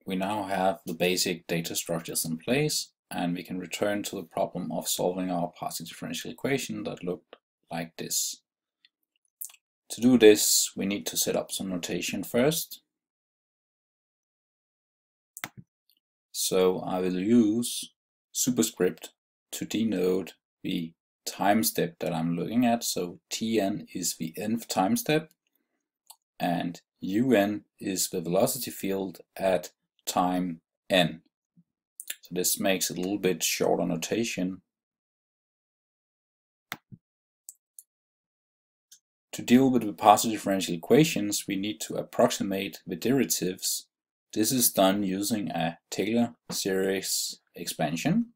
we now have the basic data structures in place, and we can return to the problem of solving our partial differential equation that looked like this. To do this, we need to set up some notation first. So I will use superscript to denote the time step that I'm looking at. So Tn is the nth time step, and Un is the velocity field at time n. So this makes it a little bit shorter notation. To deal with the partial differential equations, we need to approximate the derivatives. This is done using a Taylor series expansion.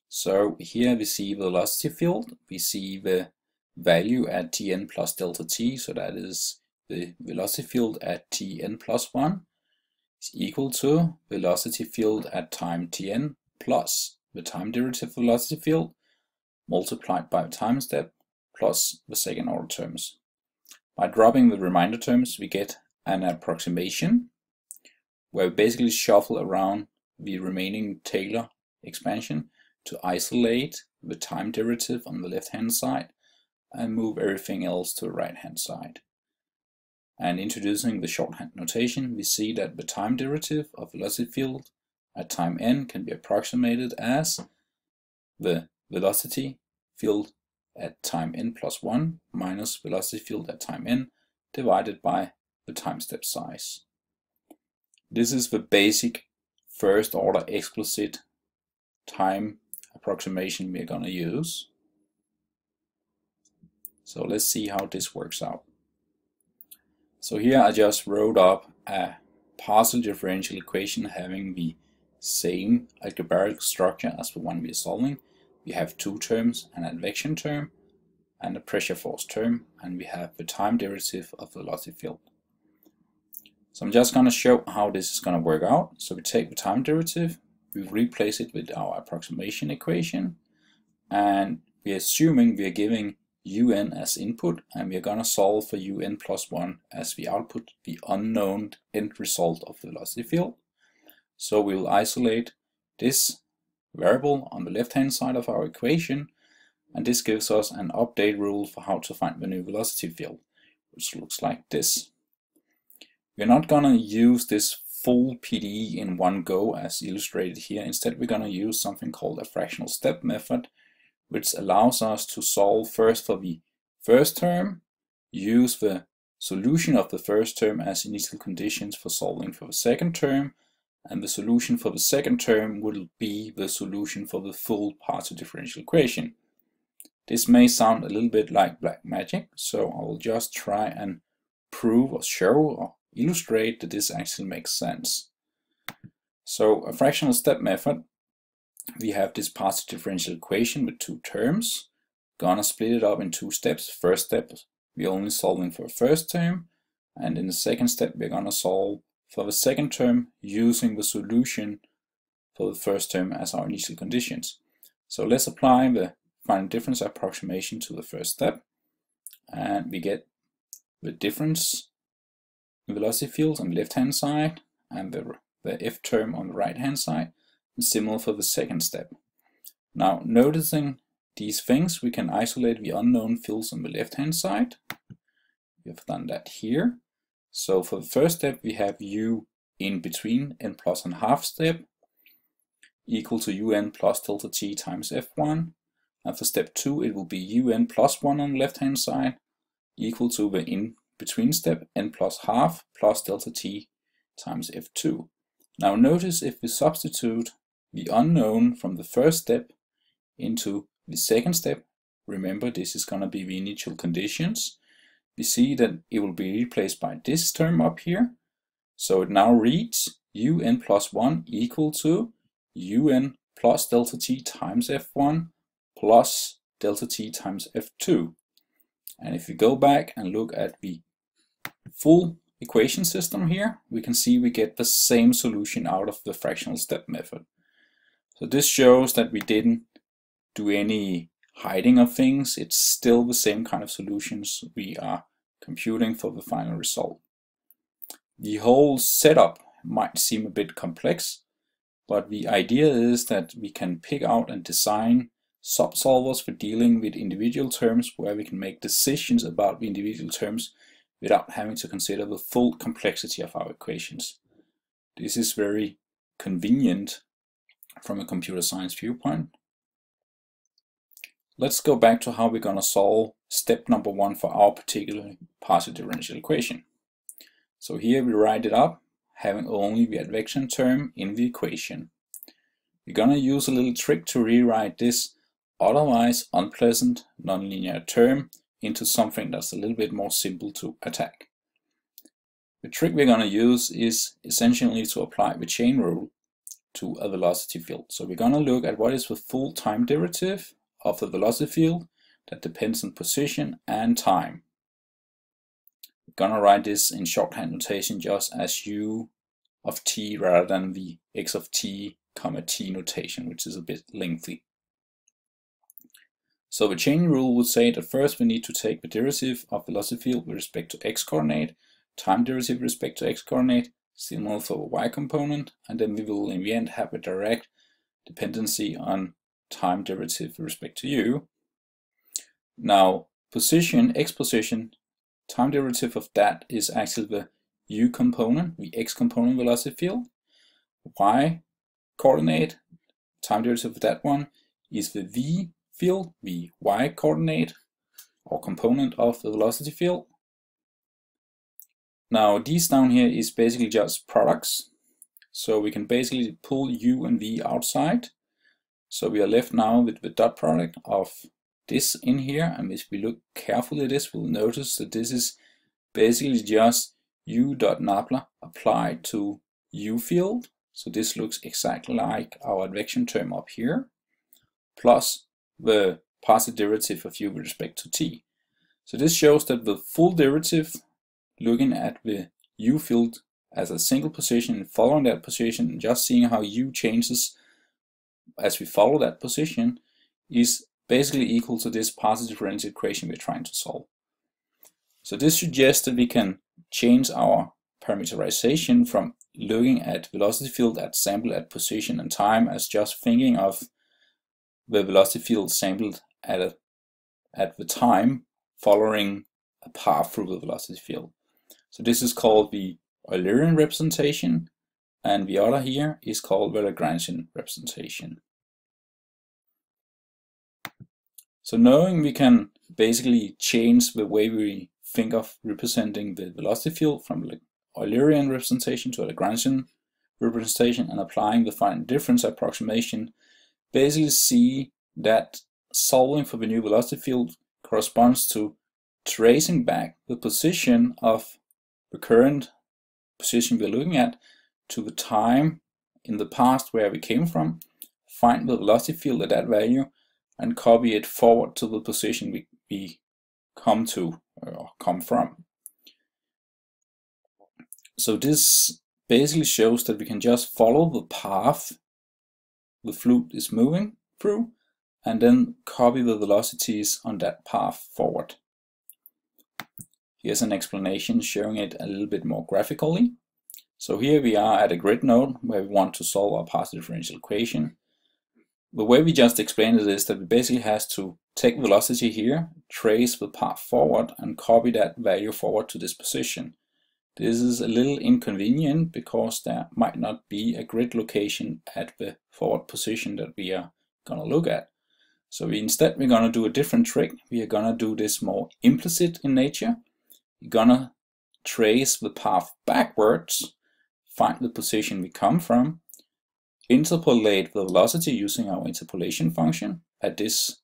So here we see the velocity field, we see the value at Tn plus delta t, so that is the velocity field at Tn plus 1 is equal to velocity field at time Tn plus the time derivative velocity field multiplied by the time step plus the second order terms. By dropping the remainder terms, we get an approximation where we basically shuffle around the remaining Taylor expansion to isolate the time derivative on the left hand side and move everything else to the right hand side. And introducing the shorthand notation, we see that the time derivative of velocity field at time n can be approximated as the velocity field at time n plus 1 minus velocity field at time n divided by the time step size. This is the basic first order explicit time approximation we're going to use. So let's see how this works out. So here I just wrote up a partial differential equation having the same algebraic structure as the one we're solving. We have two terms, an advection term and a pressure force term, and we have the time derivative of the velocity field. So I'm just going to show how this is going to work out. So we take the time derivative, we replace it with our approximation equation, and we're assuming we're giving Un as input, and we're going to solve for Un plus 1 as the output, the unknown end result of the velocity field. So we'll isolate this variable on the left hand side of our equation, and this gives us an update rule for how to find the new velocity field, which looks like this. We're not going to use this full PDE in one go as illustrated here. Instead, we're going to use something called a fractional step method, which allows us to solve first for the first term, use the solution of the first term as initial conditions for solving for the second term, and the solution for the second term will be the solution for the full partial differential equation. This may sound a little bit like black magic, so I will just try and prove or show or illustrate that this actually makes sense. So a fractional step method, we have this partial differential equation with two terms. Gonna split it up in two steps. First step, we're only solving for the first term, and in the second step, we're gonna solve for the second term using the solution for the first term as our initial conditions. So let's apply the final difference approximation to the first step, and we get the difference in velocity fields on the left hand side and the f term on the right hand side, and similar for the second step. Now, noticing these things, we can isolate the unknown fields on the left hand side. We have done that here. So for the first step, we have u in between n plus and half step equal to Un plus delta t times f1. And for step 2, it will be Un plus 1 on the left hand side equal to the in between step n plus half plus delta t times f2. Now notice if we substitute the unknown from the first step into the second step, remember this is going to be the initial conditions, we see that it will be replaced by this term up here. So it now reads Un plus 1 equal to Un plus delta t times f1 plus delta t times f2. And if we go back and look at the full equation system here, we can see we get the same solution out of the fractional step method. So this shows that we didn't do any hiding of things. It's still the same kind of solutions we are computing for the final result. The whole setup might seem a bit complex, but the idea is that we can pick out and design subsolvers for dealing with individual terms where we can make decisions about the individual terms without having to consider the full complexity of our equations. This is very convenient from a computer science viewpoint. Let's go back to how we're going to solve step number 1 for our particular partial differential equation. So here we write it up, having only the advection term in the equation. We're going to use a little trick to rewrite this otherwise unpleasant nonlinear term into something that's a little bit more simple to attack. The trick we're going to use is essentially to apply the chain rule to a velocity field. So we're going to look at what is the full time derivative of the velocity field that depends on position and time. We're going to write this in shorthand notation just as u of t rather than the x of t, t notation, which is a bit lengthy. So the chain rule would say that first we need to take the derivative of velocity field with respect to x coordinate, time derivative with respect to x coordinate, similar for the y component, and then we will in the end have a direct dependency on time derivative with respect to u. Now position, x position, time derivative of that is actually the u component, the x component velocity field. Y coordinate, time derivative of that one is the v field, the y coordinate or component of the velocity field. Now these down here is basically just products, so we can basically pull u and v outside. So we are left now with the dot product of this in here, and if we look carefully at this, we'll notice that this is basically just u dot nabla applied to u field. So this looks exactly like our advection term up here, plus the partial derivative of u with respect to t. So this shows that the full derivative, looking at the u field as a single position and following that position, and just seeing how u changes as we follow that position, is basically equal to this partial differential equation we're trying to solve. So this suggests that we can change our parameterization from looking at velocity field at sample at position and time as just thinking of the velocity field sampled at the time following a path through the velocity field. So this is called the Eulerian representation, and the other here is called the Lagrangian representation. So knowing we can basically change the way we think of representing the velocity field from the Eulerian representation to a Lagrangian representation and applying the finite difference approximation, basically see that solving for the new velocity field corresponds to tracing back the position of the current position we're looking at to the time in the past where we came from, find the velocity field at that value, and copy it forward to the position we come to or come from. So this basically shows that we can just follow the path the fluid is moving through and then copy the velocities on that path forward. Here's an explanation showing it a little bit more graphically. So here we are at a grid node where we want to solve our partial differential equation. The way we just explained it is that we basically have to take velocity here, trace the path forward, and copy that value forward to this position. This is a little inconvenient because there might not be a grid location at the forward position that we are going to look at. So instead we're going to do a different trick. We are going to do this more implicit in nature. We're going to trace the path backwards, find the position we come from, interpolate the velocity using our interpolation function at this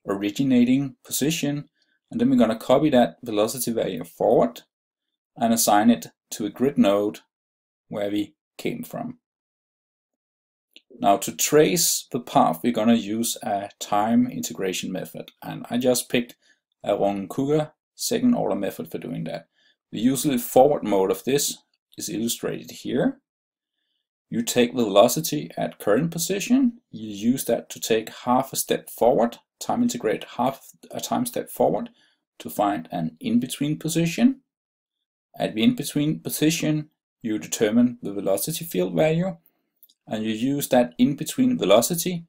originating position, and then we're going to copy that velocity value forward and assign it to a grid node where we came from. Now to trace the path, we're going to use a time integration method, and I just picked a Runge-Kugger second order method for doing that. The usually forward mode of this is illustrated here. You take the velocity at current position, you use that to take half a step forward, time integrate half a time step forward to find an in-between position. At the in-between position, you determine the velocity field value, and you use that in-between velocity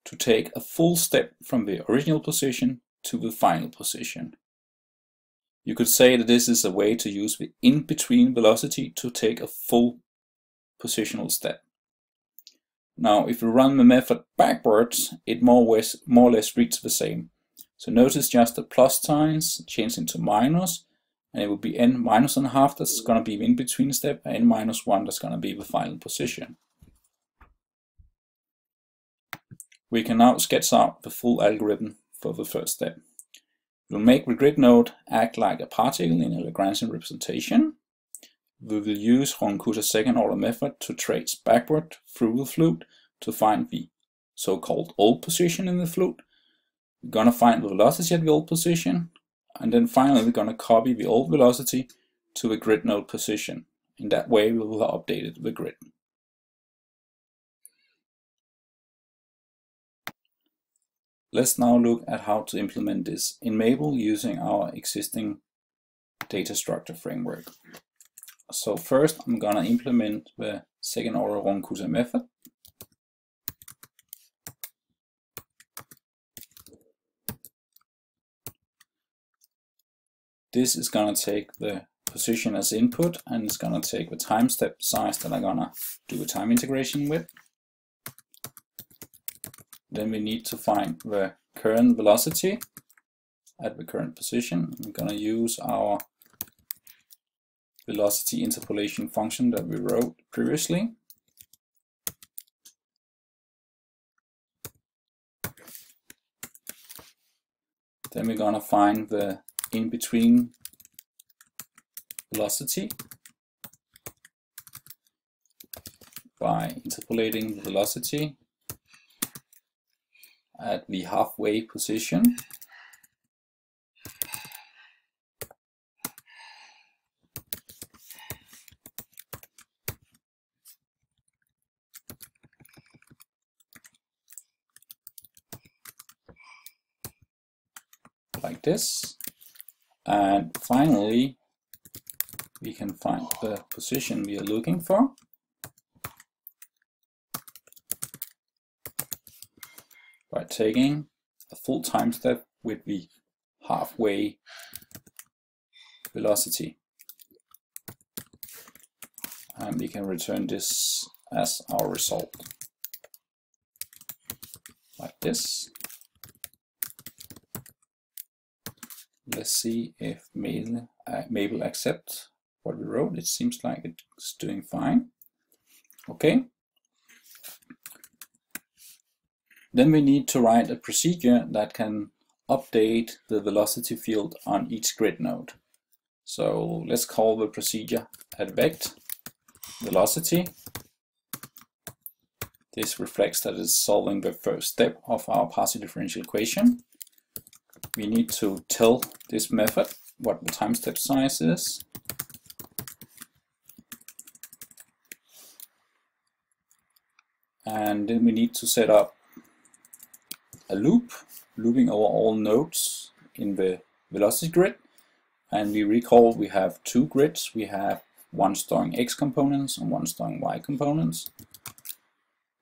to take a full step from the original position to the final position. You could say that this is a way to use the in-between velocity to take a full positional step. Now, if we run the method backwards, it more or less reads the same. So notice just the plus signs change into minus, and it will be n minus 1/2 that's going to be the in-between step, and n minus 1 that's going to be the final position. We can now sketch out the full algorithm for the first step. We'll make the grid node act like a particle in a Lagrangian representation. We will use Roncout's second order method to trace backward through the flute to find the so-called old position in the flute. We're going to find the velocity at the old position, and then finally we're going to copy the old velocity to the grid node position. In that way we will have updated the grid. Let's now look at how to implement this in Mabel using our existing data structure framework. So first I'm going to implement the second order Roncout method. This is going to take the position as input, and it's going to take the time step size that I'm going to do a time integration with. Then we need to find the current velocity at the current position. I'm going to use our velocity interpolation function that we wrote previously. Then we're going to find the in-between velocity by interpolating the velocity at the halfway position. Like this. And finally, we can find the position we are looking for. By taking a full time step with the halfway velocity. And we can return this as our result. Like this. Let's see if Mabel accepts what we wrote. It seems like it's doing fine. Okay. Then we need to write a procedure that can update the velocity field on each grid node. So let's call the procedure advect velocity. This reflects that it's solving the first step of our partial differential equation. We need to tell this method what the time step size is. And then we need to set up a loop, looping over all nodes in the velocity grid. And we recall we have two grids. We have one storing x components and one storing y components.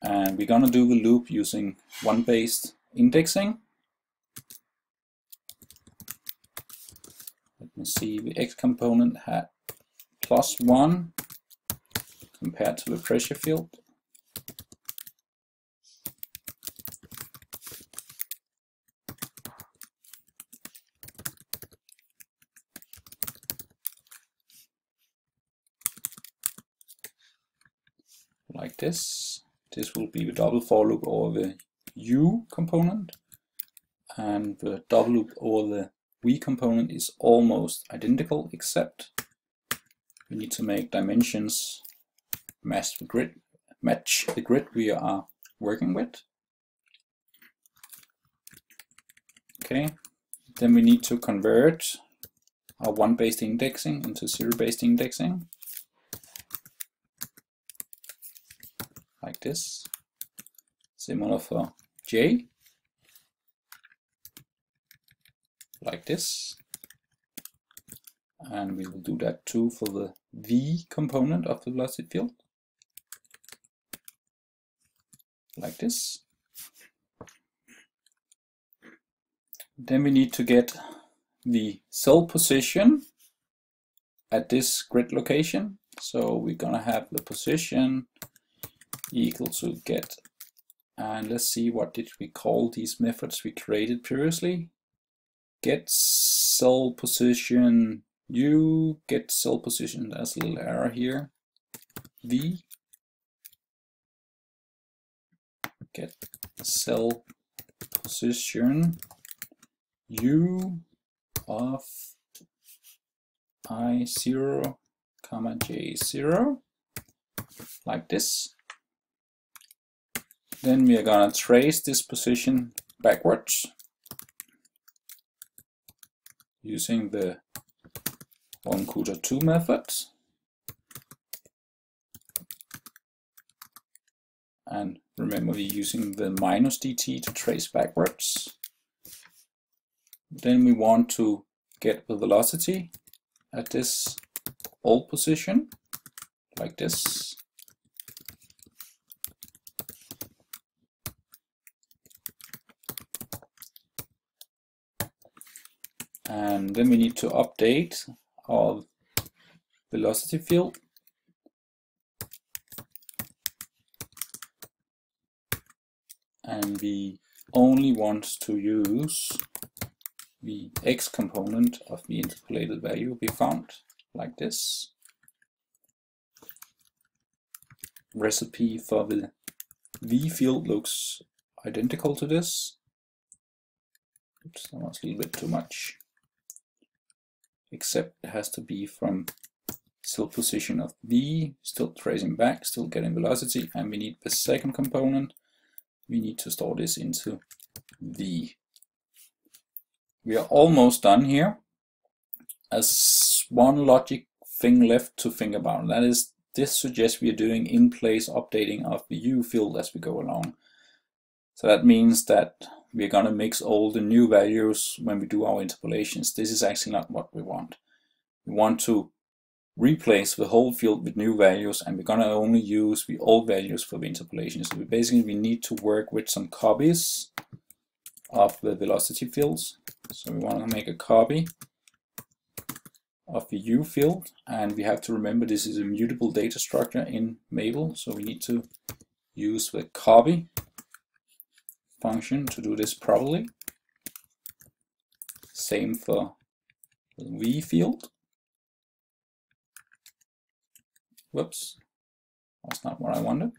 And we're going to do the loop using one-based indexing. Let me see, the x component had +1 compared to the pressure field. Like this. This will be the double for loop over the u component, and the double loop over the v component is almost identical, except we need to make dimensions match the grid we are working with. Okay, then we need to convert our one-based indexing into zero-based indexing. Like this, similar for j, like this, and we will do that too for the v component of the velocity field, like this. Then we need to get the cell position at this grid location. So we're gonna have the position equal to get, and let's see, what did we call these methods we created previously? Get cell position u, get cell position, there's a little error here, v, get cell position u of I0, J0, like this. Then we are gonna trace this position backwards using the 1-2 method. And remember, we're using the minus dt to trace backwards. Then we want to get the velocity at this old position, like this. And then we need to update our velocity field. And we only want to use the x component of the interpolated value we found, like this. Recipe for the v field looks identical to this. Oops, that was a little bit too much. Except it has to be from cell position of v, still tracing back, still getting velocity, and we need the second component. We need to store this into v. We are almost done here. As one logic thing left to think about, that is, this suggests we are doing in-place updating of the u field as we go along. So that means that we're going to mix all the new values when we do our interpolations. This is actually not what we want. We want to replace the whole field with new values, and we're going to only use the old values for the interpolation. So we need to work with some copies of the velocity fields. So we want to make a copy of the u field, and we have to remember this is a mutable data structure in Mabel, so we need to use the copy function to do this properly. Same for the v field. Whoops, that's not what I wanted.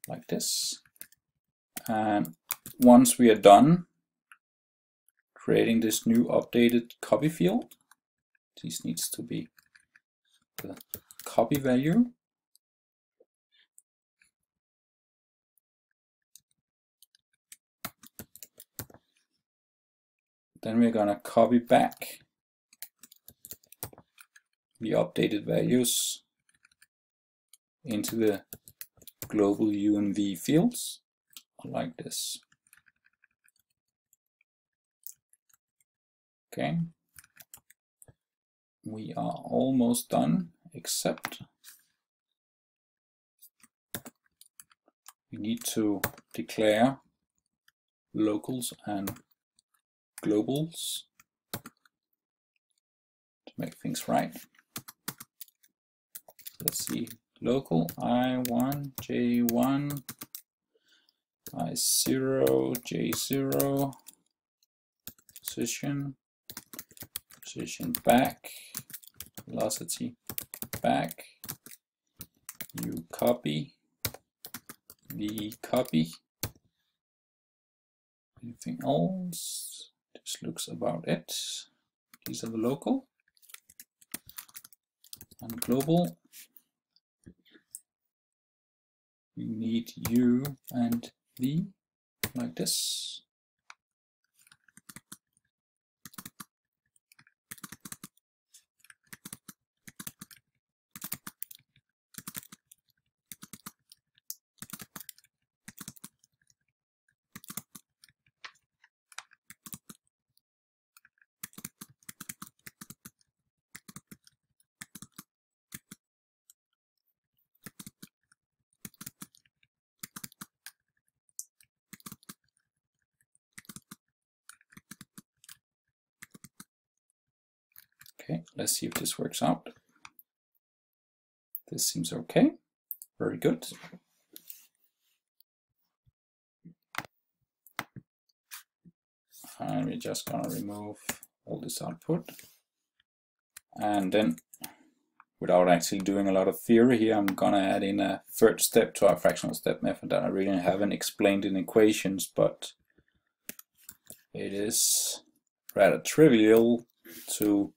Like this. And once we are done creating this new updated copy field, this needs to be the copy value. Then we're going to copy back the updated values into the global u and v fields, like this. Okay, we are almost done, except we need to declare locals and globals to make things right. Let's see, local I1, J1, I0, J0, position back, velocity back, u copy, v copy. Anything else? This looks about it. These are the local and global. We need u and v, like this. Okay, let's see if this works out. This seems okay. Very good. And we're just gonna remove all this output. And then, without actually doing a lot of theory here, I'm gonna add in a third step to our fractional step method that I really haven't explained in equations, but it is rather trivial to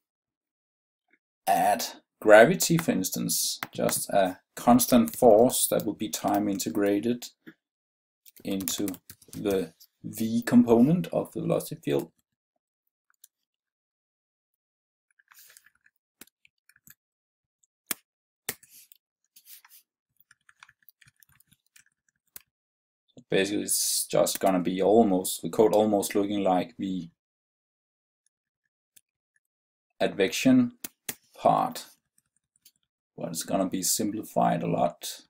add gravity, for instance, just a constant force that will be time integrated into the v component of the velocity field. So basically it's just gonna be almost, the code almost looking like the advection part, but it's gonna be simplified a lot.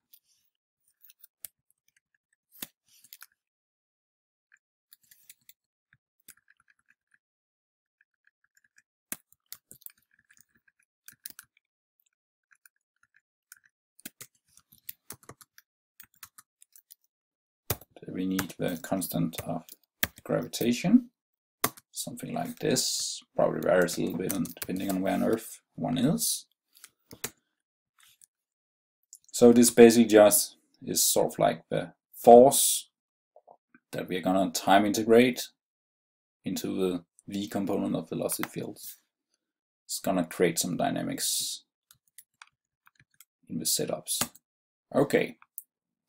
We need the constant of gravitation, something like this. Probably varies a little bit depending on where on Earth one is. So this basically just is sort of like the force that we're gonna time integrate into the v component of the velocity field. It's gonna create some dynamics in the setups. Okay,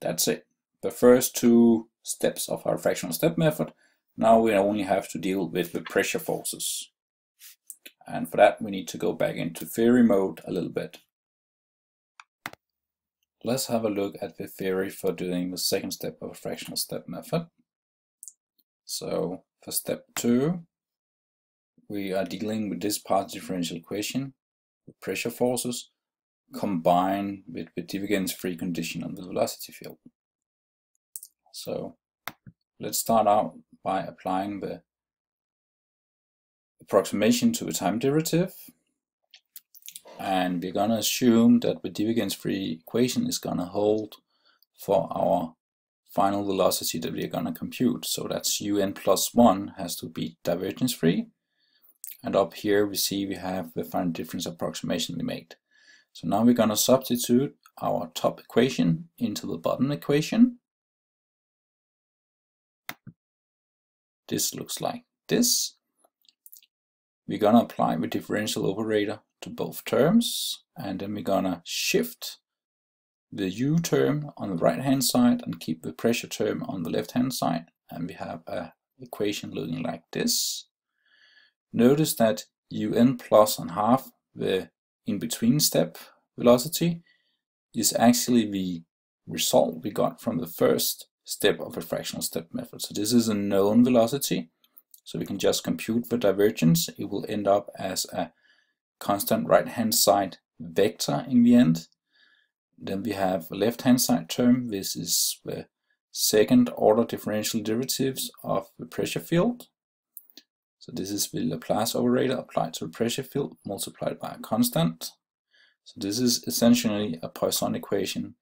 that's it. The first two steps of our fractional step method. Now we only have to deal with the pressure forces. And for that we need to go back into theory mode a little bit. Let's have a look at the theory for doing the second step of a fractional step method. So for step 2, we are dealing with this partial differential equation, the pressure forces, combined with the divergence-free condition on the velocity field. So let's start out by applying the approximation to the time derivative, and we're going to assume that the divergence-free equation is going to hold for our final velocity that we are going to compute. So that's un plus 1 has to be divergence-free, and up here we see we have the final difference approximation we made. So now we're going to substitute our top equation into the bottom equation. This looks like this. We're going to apply the differential operator to both terms, and then we're going to shift the u term on the right hand side and keep the pressure term on the left hand side, and we have an equation looking like this. Notice that un plus and half, the in-between step velocity, is actually the result we got from the first step of a fractional step method. So this is a known velocity, so we can just compute the divergence. It will end up as a constant right hand side vector in the end. Then we have the left hand side term. This is the second order differential derivatives of the pressure field. So this is the Laplace operator applied to the pressure field multiplied by a constant. So this is essentially a Poisson equation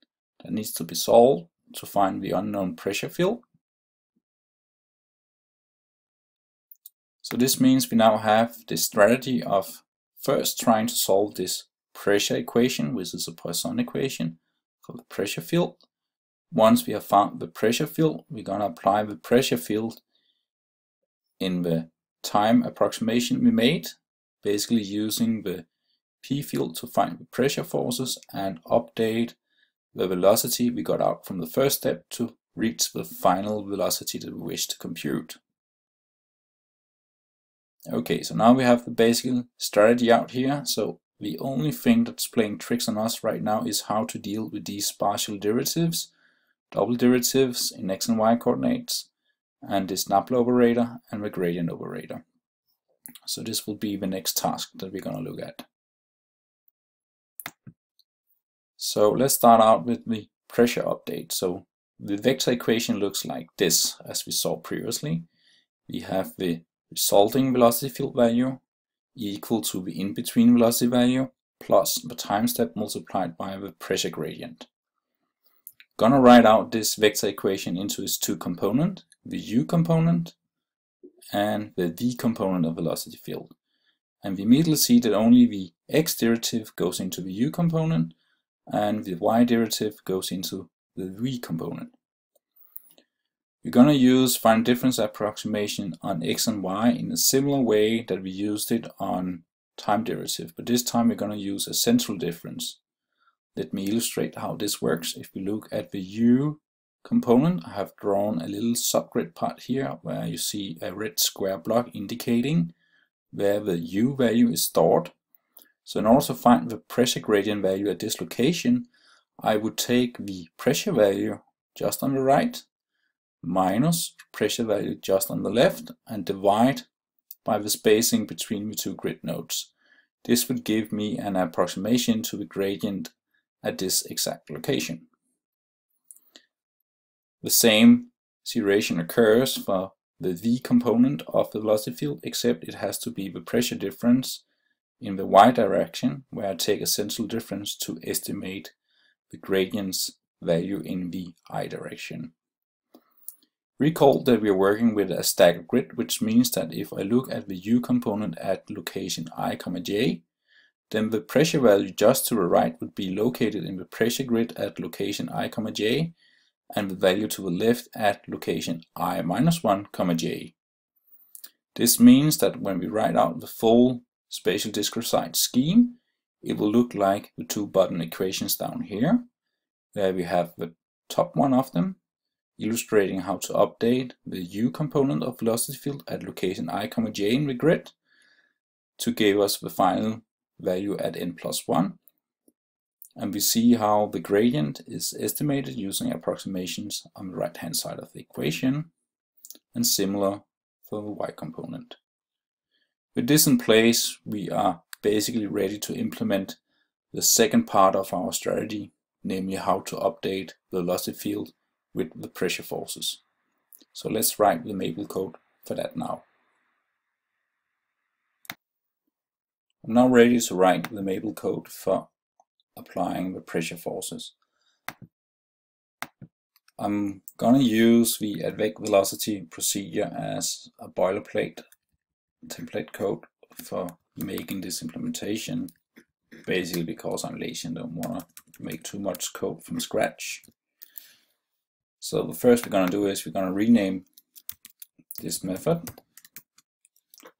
that needs to be solved to find the unknown pressure field. So this means we now have this strategy of first trying to solve this pressure equation, which is a Poisson equation for the pressure field. Once we have found the pressure field, we're going to apply the pressure field in the time approximation we made, basically using the P field to find the pressure forces and update the velocity we got out from the first step to reach the final velocity that we wish to compute. Okay, so now we have the basic strategy out here. So the only thing that's playing tricks on us right now is how to deal with these partial derivatives, double derivatives in x and y coordinates, and this Mabel operator and the gradient operator. So this will be the next task that we're going to look at. So let's start out with the pressure update. So the vector equation looks like this, as we saw previously. We have the resulting velocity field value equal to the in-between velocity value plus the time step multiplied by the pressure gradient. Gonna write out this vector equation into its two components, the u component and the v component of velocity field. And we immediately see that only the x derivative goes into the u component and the y derivative goes into the v component. We're going to use final difference approximation on x and y in a similar way that we used it on time derivative, but this time we're going to use a central difference. Let me illustrate how this works. If we look at the u component, I have drawn a little subgrid part here where you see a red square block indicating where the u value is stored. So in order to find the pressure gradient value at this location, I would take the pressure value just on the right minus pressure value just on the left and divide by the spacing between the two grid nodes. This would give me an approximation to the gradient at this exact location. The same situation occurs for the v component of the velocity field, except it has to be the pressure difference in the y direction, where I take a central difference to estimate the gradient's value in the I direction. Recall that we are working with a staggered grid, which means that if I look at the u component at location I, j, then the pressure value just to the right would be located in the pressure grid at location I, j, and the value to the left at location I minus 1, j. This means that when we write out the full spatial discretized scheme, it will look like the two bottom equations down here, where we have the top one of them, illustrating how to update the u component of velocity field at location I, j in the grid to give us the final value at n+1. And we see how the gradient is estimated using approximations on the right hand side of the equation, and similar for the y component. With this in place, we are basically ready to implement the second part of our strategy, namely how to update the velocity field with the pressure forces. So let's write the Mabel code for that now. I'm now ready to write the Mabel code for applying the pressure forces. I'm gonna use the advec velocity procedure as a boilerplate template code for making this implementation, basically because I'm lazy and don't want to make too much code from scratch. So the first we're going to do is we're going to rename this method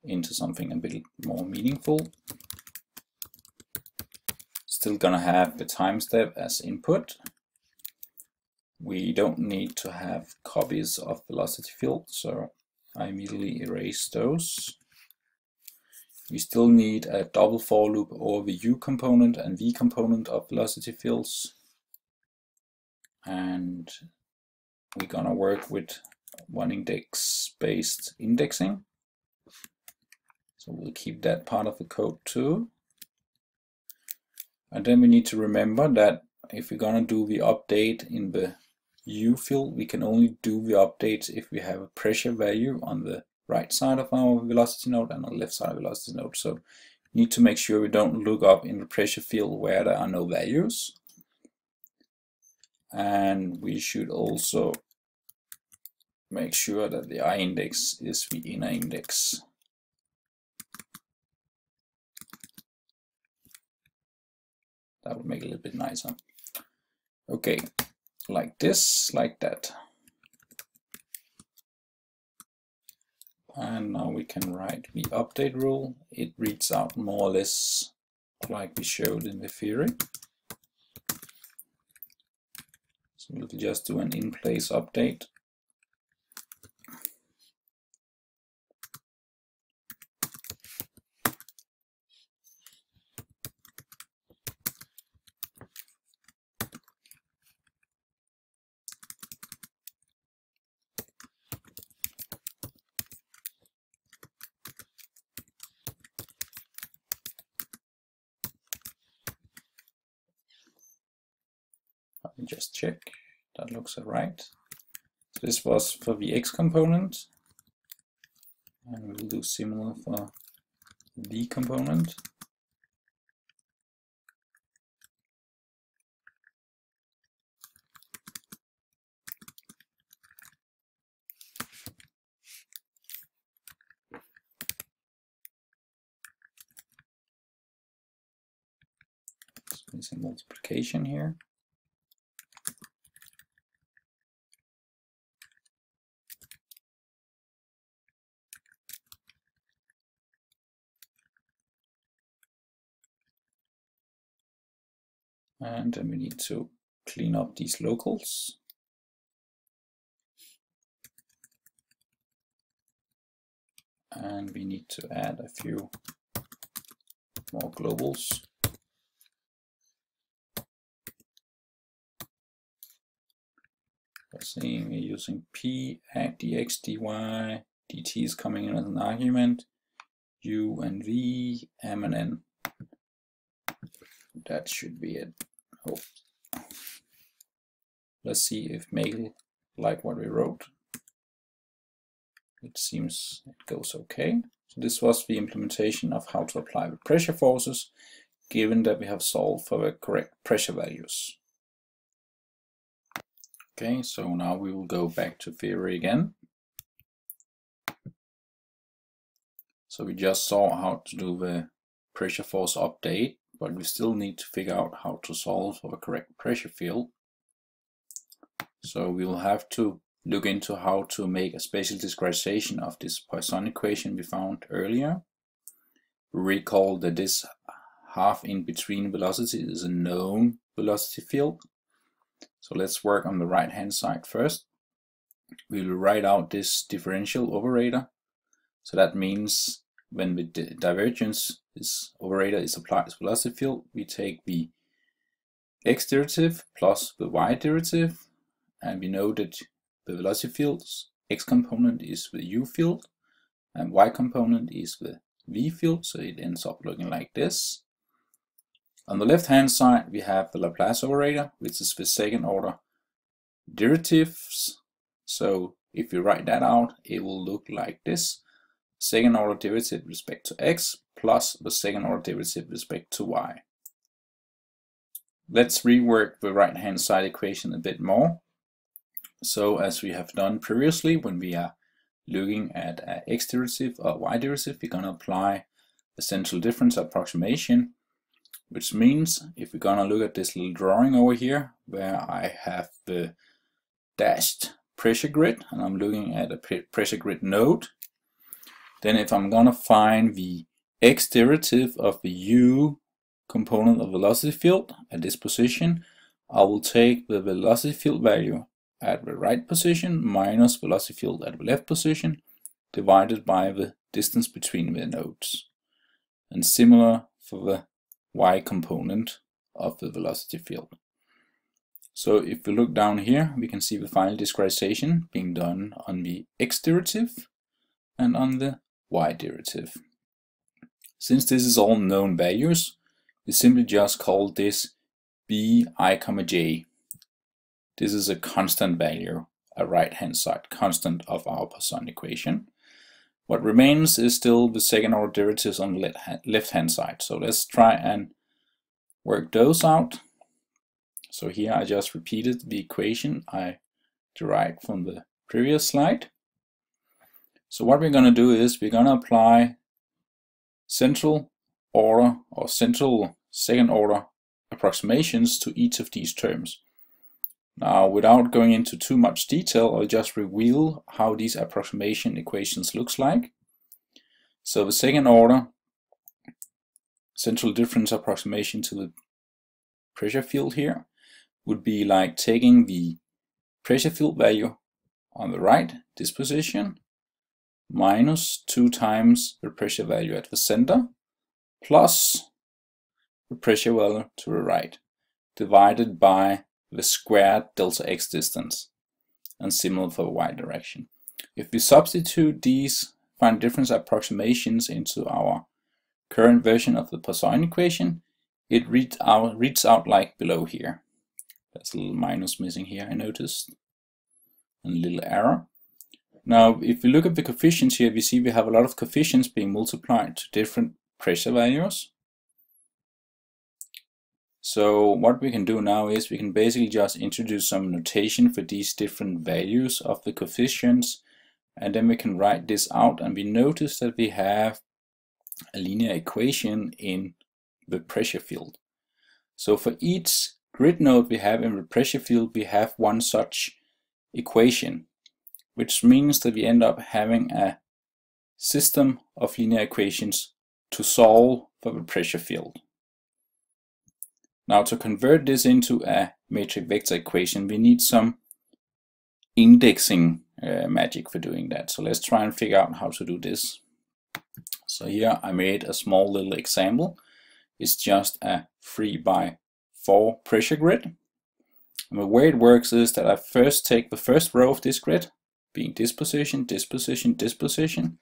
into something a bit more meaningful. Still going to have the time step as input. We don't need to have copies of velocity field, so I immediately erase those. We still need a double for loop over the u component and v component of velocity fields. And we're gonna work with one index based indexing. So we'll keep that part of the code too. And then we need to remember that if we're gonna do the update in the u field, we can only do the updates if we have a pressure value on the right side of our velocity node and on the left side of the velocity node. So we need to make sure we don't look up in the pressure field where there are no values. And we should also make sure that the I index is the inner index. That would make it a little bit nicer. Okay, like this, like that. And now we can write the update rule. It reads out more or less like we showed in the theory. So we'll just do an in-place update. Let me just check. That looks alright. So this was for the x component, and we'll do similar for V component. So it's a multiplication here. And then we need to clean up these locals. And we need to add a few more globals. Let's see, we're using p at dx dy, dt is coming in as an argument, u and v, m and n. That should be it. Oh. Let's see if Mabel like what we wrote. It seems it goes okay. So this was the implementation of how to apply the pressure forces, given that we have solved for the correct pressure values. Okay, so now we will go back to theory again. So we just saw how to do the pressure force update, but we still need to figure out how to solve for the correct pressure field. So we will have to look into how to make a spatial discretization of this Poisson equation we found earlier. Recall that this half in between velocity is a known velocity field. So let's work on the right hand side first. We will write out this differential operator. So that means when the divergence operator is applied to velocity field, we take the x derivative plus the y derivative, and we know that the velocity field's x component is the u field and y component is the v field, so it ends up looking like this. On the left hand side we have the Laplace operator, which is the second order derivatives. So if you write that out, it will look like this: second order derivative with respect to x plus the second order derivative with respect to y. Let's rework the right hand side equation a bit more. So as we have done previously, when we are looking at an x derivative or y derivative, we're going to apply the central difference approximation, which means if we're going to look at this little drawing over here where I have the dashed pressure grid and I'm looking at a pressure grid node, then if I'm going to find the x derivative of the u component of velocity field at this position, I will take the velocity field value at the right position minus velocity field at the left position divided by the distance between the nodes. And similar for the y component of the velocity field. So if we look down here, we can see the final discretization being done on the x derivative and on the y derivative. Since this is all known values, we simply just call this b I, j. This is a constant value, a right hand side constant of our Poisson equation. What remains is still the second order derivatives on the left hand side. So let's try and work those out. So here I just repeated the equation I derived from the previous slide. So what we're going to do is we're going to apply central order or central second order approximations to each of these terms. Now, without going into too much detail, I'll just reveal how these approximation equations looks like. So the second order central difference approximation to the pressure field here would be like taking the pressure field value on the right, this position, minus 2 times the pressure value at the center, plus the pressure value to the right, divided by the squared delta x distance, and similar for the y direction. If we substitute these final difference approximations into our current version of the Poisson equation, it reads out like below here. There's a little minus missing here, I noticed, and a little error. Now, if we look at the coefficients here, we see we have a lot of coefficients being multiplied to different pressure values. So what we can do now is we can basically just introduce some notation for these different values of the coefficients, and then we can write this out, and we notice that we have a linear equation in the pressure field. So for each grid node we have in the pressure field, we have one such equation, which means that we end up having a system of linear equations to solve for the pressure field. Now, to convert this into a matrix vector equation, we need some indexing magic for doing that. So let's try and figure out how to do this. So here I made a small little example. It's just a 3x4 pressure grid. And the way it works is that I first take the first row of this grid, being this position, this position, this position,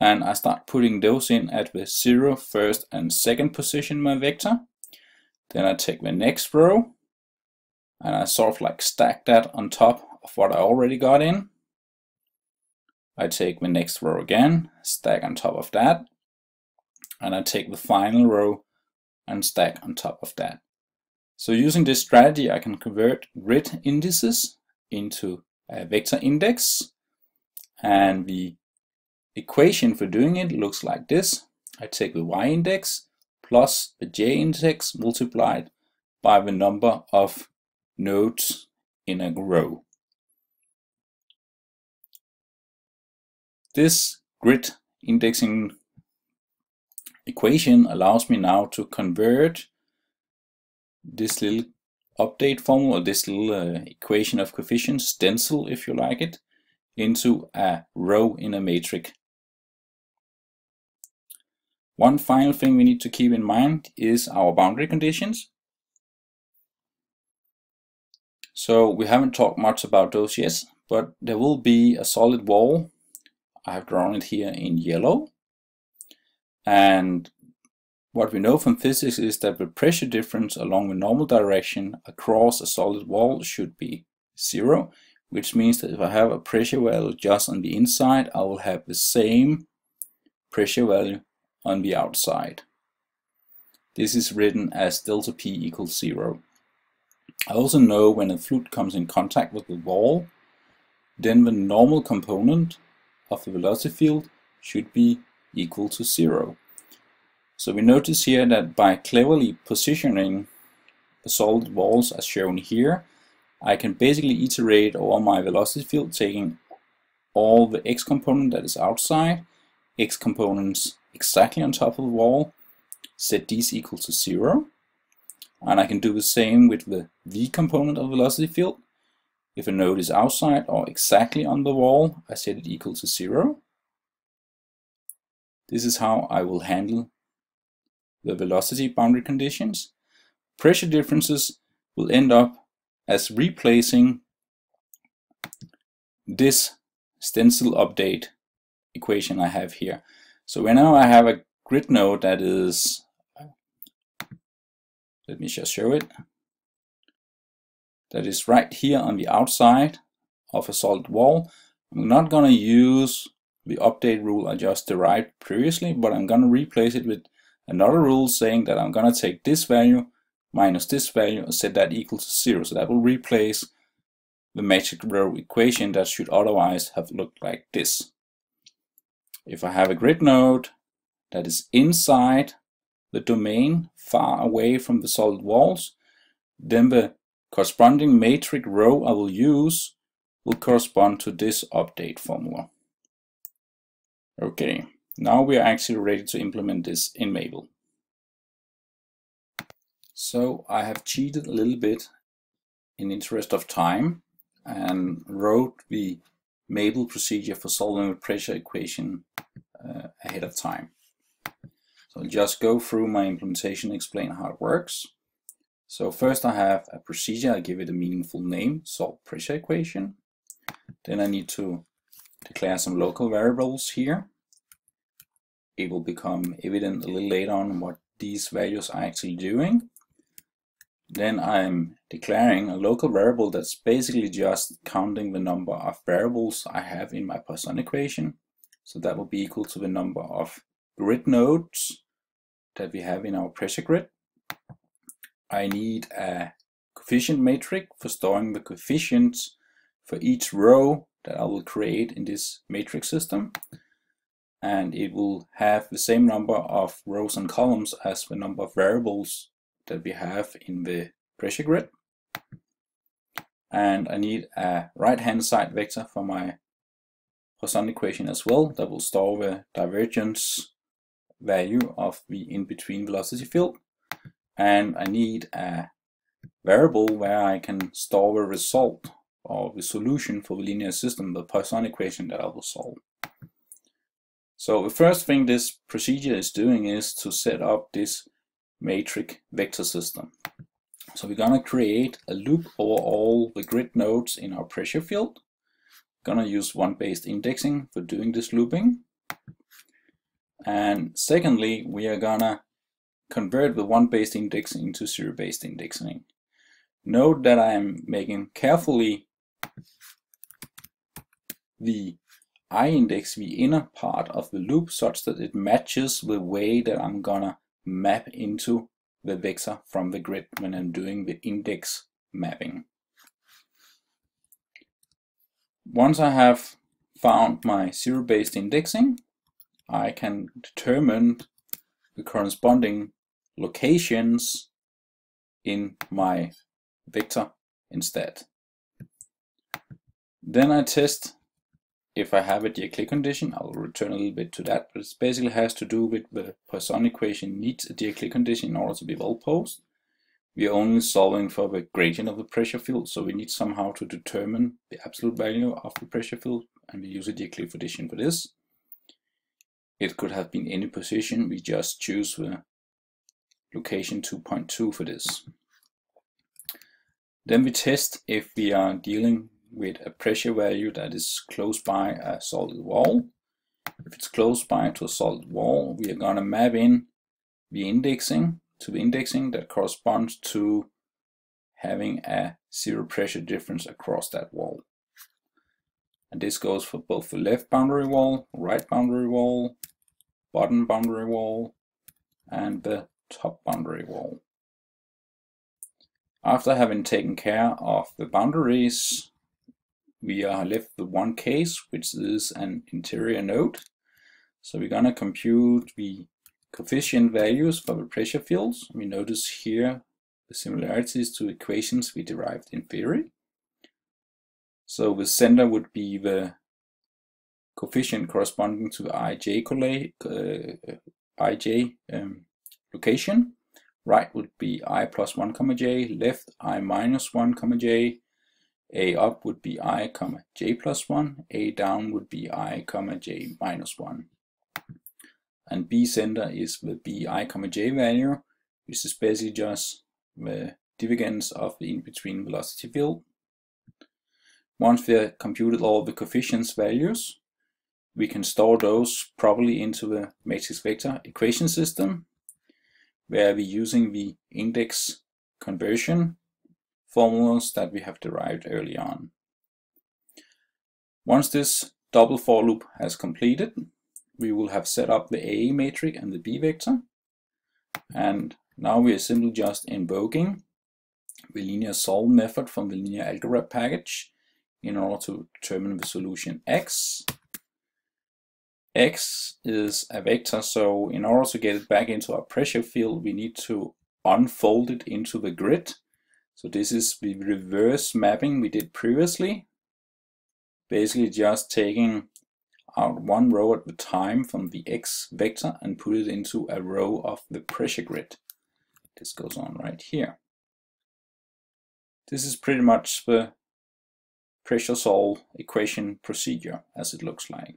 and I start putting those in at the 0, 1st, and 2nd position in my vector. Then I take the next row and I sort of like stack that on top of what I already got in. I take the next row again, stack on top of that, and I take the final row and stack on top of that. So using this strategy, I can convert grid indices into a vector index, and the equation for doing it looks like this. I take the y index plus the j index multiplied by the number of nodes in a row. This grid indexing equation allows me now to convert this little update formula, or this little equation of coefficients, stencil if you like it, into a row in a matrix. One final thing we need to keep in mind is our boundary conditions. So we haven't talked much about those yet, but there will be a solid wall. I have drawn it here in yellow. And what we know from physics is that the pressure difference along the normal direction across a solid wall should be 0, which means that if I have a pressure value just on the inside, I will have the same pressure value on the outside. This is written as delta P equals 0. I also know when a fluid comes in contact with the wall, then the normal component of the velocity field should be equal to 0. So we notice here that by cleverly positioning the solid walls as shown here, I can basically iterate over my velocity field, taking all the x component that is outside, x components exactly on top of the wall, set these equal to 0. And I can do the same with the v component of the velocity field. If a node is outside or exactly on the wall, I set it equal to 0. This is how I will handle the velocity boundary conditions. Pressure differences will end up as replacing this stencil update equation I have here. So now I have a grid node that is, let me just show it, that is right here on the outside of a solid wall. I'm not going to use the update rule I just derived previously, but I'm going to replace it with another rule saying that I'm going to take this value minus this value and set that equal to 0. So that will replace the matrix row equation that should otherwise have looked like this. If I have a grid node that is inside the domain, far away from the solid walls, then the corresponding matrix row I will use will correspond to this update formula. Okay, now we are actually ready to implement this in Mabel. So I have cheated a little bit in interest of time and wrote the Mabel procedure for solving the pressure equation ahead of time. So I'll just go through my implementation and explain how it works. So first I have a procedure, I give it a meaningful name, solve pressure equation. Then I need to declare some local variables here. It will become evident a little later on what these values are actually doing. Then I'm declaring a local variable that's basically just counting the number of variables I have in my Poisson equation. So that will be equal to the number of grid nodes that we have in our pressure grid. I need a coefficient matrix for storing the coefficients for each row that I will create in this matrix system. And it will have the same number of rows and columns as the number of variables that we have in the pressure grid. And I need a right-hand side vector for my Poisson equation as well that will store the divergence value of the in-between velocity field. And I need a variable where I can store the result or the solution for the linear system, the Poisson equation that I will solve. So the first thing this procedure is doing is to set up this matrix vector system. So we're going to create a loop over all the grid nodes in our pressure field. Going to use one-based indexing for doing this looping. And secondly, we are going to convert the one-based indexing into zero-based indexing. Note that I am making carefully the I-index, the inner part of the loop, such that it matches the way that I'm gonna map into the vector from the grid when I'm doing the index mapping. Once I have found my zero-based indexing, I can determine the corresponding locations in my vector instead. Then I test if I have a Dirichlet condition. I will return a little bit to that, but it basically has to do with the Poisson equation needs a Dirichlet condition in order to be well posed. We are only solving for the gradient of the pressure field, so we need somehow to determine the absolute value of the pressure field, and we use a Dirichlet condition for this. It could have been any position, we just choose the location 2.2 for this. Then we test if we are dealing with a pressure value that is close by a solid wall. If it's close by to a solid wall, we are going to map in the indexing to the indexing that corresponds to having a zero pressure difference across that wall. And this goes for both the left boundary wall, right boundary wall, bottom boundary wall, and the top boundary wall. After having taken care of the boundaries, we are left with one case, which is an interior node. So we're going to compute the coefficient values for the pressure fields. We notice here the similarities to equations we derived in theory. So the center would be the coefficient corresponding to the ij location. Right would be I plus 1, j, left I minus 1, j, A up would be I, j plus 1, A down would be I, j minus 1. And B center is the bi, j value, which is basically just the divergence of the in-between velocity field. Once we have computed all the coefficients values, we can store those properly into the matrix vector equation system, where we're using the index conversion formulas that we have derived early on. Once this double for loop has completed, we will have set up the A matrix and the B vector. And now we are simply just invoking the linear solve method from the linear algebra package in order to determine the solution X. X is a vector, so in order to get it back into our pressure field, we need to unfold it into the grid. So this is the reverse mapping we did previously. Basically just taking out one row at a time from the X vector and put it into a row of the pressure grid. This goes on right here. This is pretty much the pressure solve equation procedure as it looks like.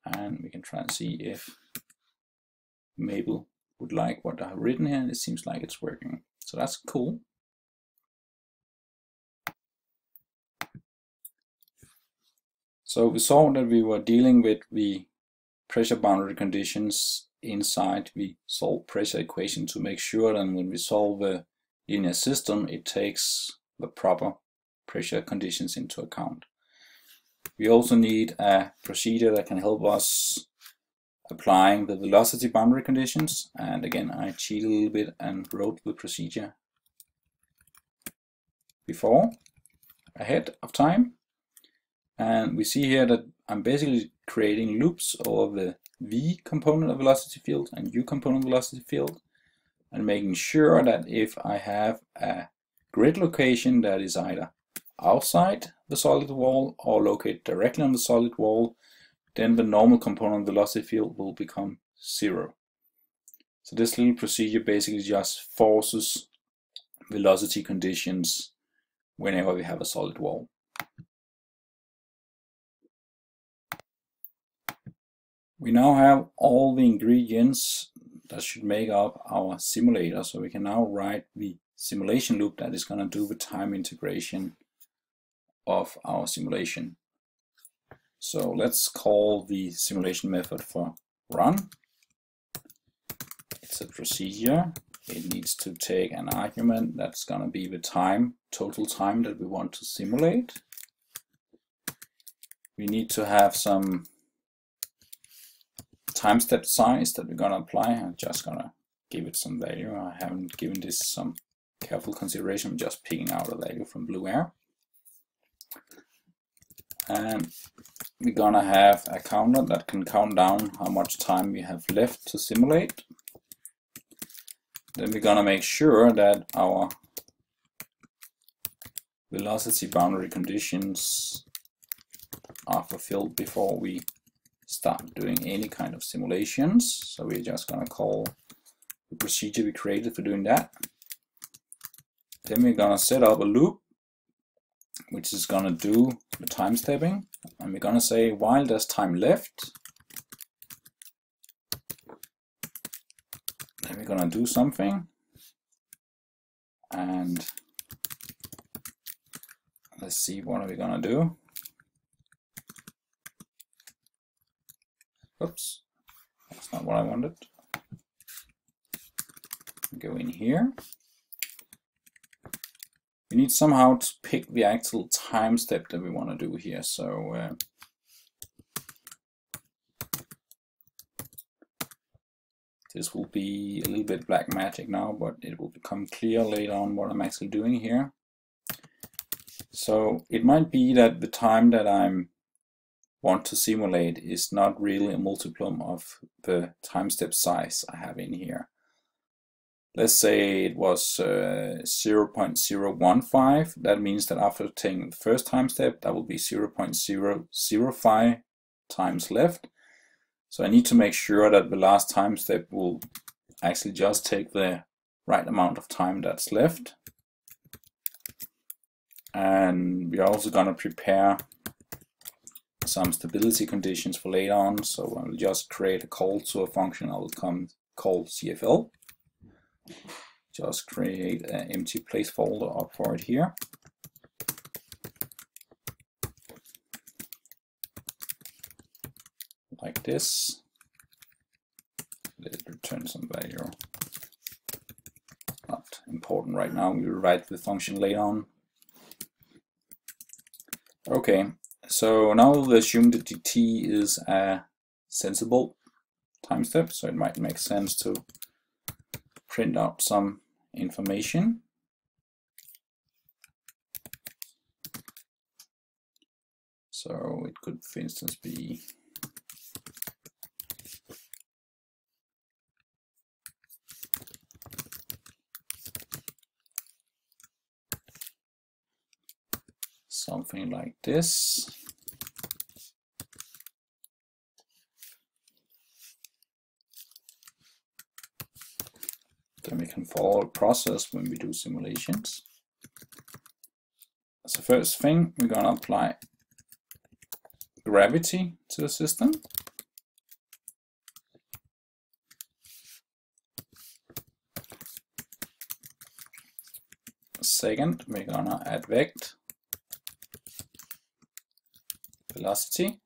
And we can try and see if Mabel would like what I've written here, and it seems like it's working. So that's cool. So we saw that we were dealing with the pressure boundary conditions inside the solved pressure equation to make sure that when we solve the linear system, it takes the proper pressure conditions into account. We also need a procedure that can help us applying the velocity boundary conditions. And again, I cheated a little bit and wrote the procedure before, ahead of time. And we see here that I'm basically creating loops over the v component of velocity field and u component velocity field, and making sure that if I have a grid location that is either outside the solid wall or located directly on the solid wall, then the normal component velocity field will become 0. So this little procedure basically just forces velocity conditions whenever we have a solid wall. We now have all the ingredients that should make up our simulator, so we can now write the simulation loop that is going to do the time integration of our simulation. So let's call the simulation method for run. It's a procedure. It needs to take an argument that's going to be the time, total time that we want to simulate. We need to have some time step size that we're going to apply. I'm just going to give it some value. I haven't given this some careful consideration. I'm just picking out a value from blue air. And we're going to have a counter that can count down how much time we have left to simulate. Then we're going to make sure that our velocity boundary conditions are fulfilled before we start doing any kind of simulations. So we're just going to call the procedure we created for doing that. Then we're going to set up a loop which is going to do the time stepping, and we're going to say while there's time left, then we're going to do something, and let's see, what are we going to do? Oops, that's not what I wanted. Go in here. We need somehow to pick the actual time step that we want to do here. So this will be a little bit black magic now, but it will become clear later on what I'm actually doing here. So it might be that the time that I want to simulate is not really a multiplum of the time step size I have in here. Let's say it was 0.015. That means that after taking the first time step, that will be 0.005 times left. So I need to make sure that the last time step will actually just take the right amount of time that's left. And we're also going to prepare some stability conditions for later on. So I'll just create a call to a function I will call CFL. Just create an empty placeholder up for it here. Like this. Let it return some value. Not important right now, we will write the function later on. Okay, so now we'll assume that dt is a sensible time step, so it might make sense to print out some information. So it could, for instance, be something like this. Then we can follow a process when we do simulations. As the first thing, we're going to apply gravity to the system. Second, we're going to add vect velocity.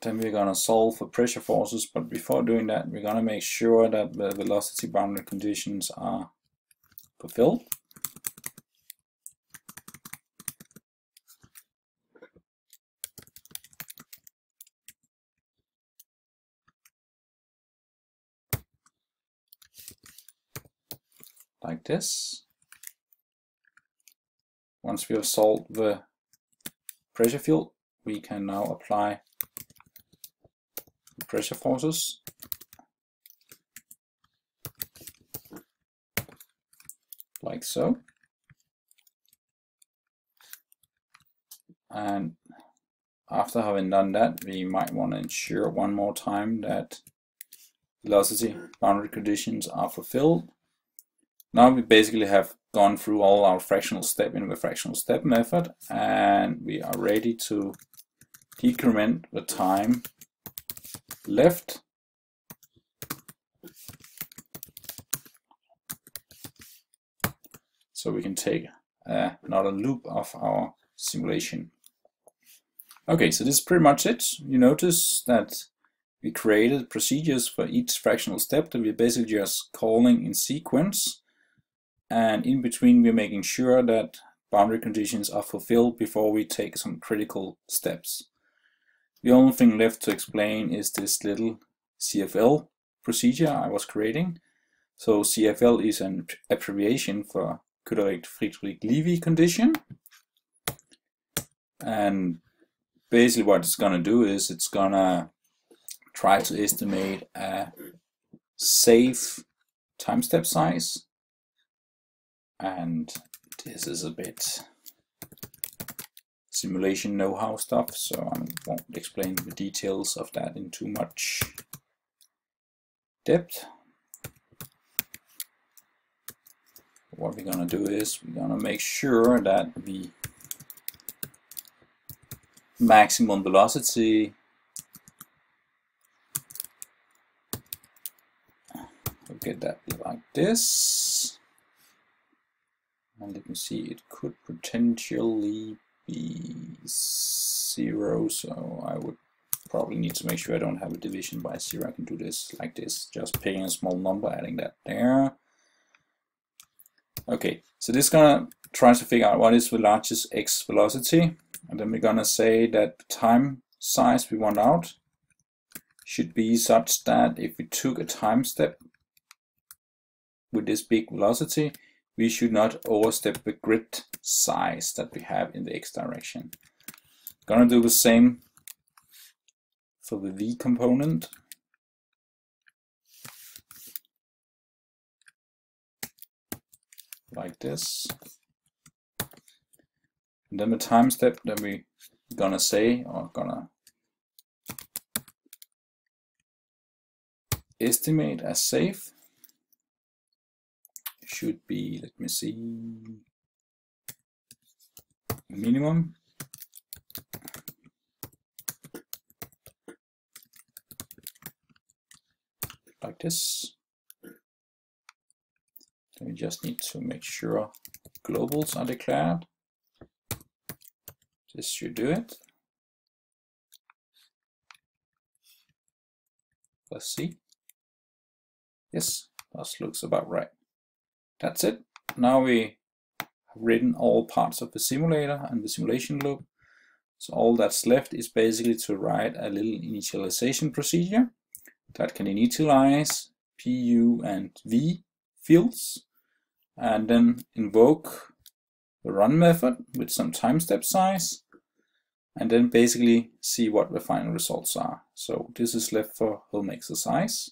Then we're gonna solve for pressure forces, but before doing that, we're gonna make sure that the velocity boundary conditions are fulfilled. Like this. Once we have solved the pressure field, we can now apply the pressure forces. Like so. And after having done that, we might want to ensure one more time that velocity boundary conditions are fulfilled. Now we basically have gone through all our fractional step in the fractional step method, and we are ready to decrement the time left so we can take another loop of our simulation. Okay, so this is pretty much it. You notice that we created procedures for each fractional step that we're basically just calling in sequence, and in between we're making sure that boundary conditions are fulfilled before we take some critical steps. The only thing left to explain is this little CFL procedure I was creating. So CFL is an abbreviation for Friedrich-Levy condition, and basically what it's gonna do is it's gonna try to estimate a safe time step size, and this is a bit simulation know-how stuff, so I won't explain the details of that in too much depth. What we're gonna do is we're gonna make sure that the maximum velocity we'll get that like this, and let me see, it could potentially be 0, so I would probably need to make sure I don't have a division by 0. I can do this like this, just picking a small number, adding that there. Okay, so this is gonna try to figure out what is the largest x velocity, and then we're gonna say that the time size we want out should be such that if we took a time step with this big velocity, we should not overstep the grid size that we have in the x direction. Gonna do the same for the v component. Like this. And then the time step that we're gonna say, or gonna estimate as safe, should be, let me see, minimum. Like this. Then we just need to make sure globals are declared. This should do it. Let's see. Yes, that looks about right. That's it. Now we have written all parts of the simulator and the simulation loop. So all that's left is basically to write a little initialization procedure that can initialize PU and V fields, and then invoke the run method with some time step size, and then basically see what the final results are. So this is left for home exercise.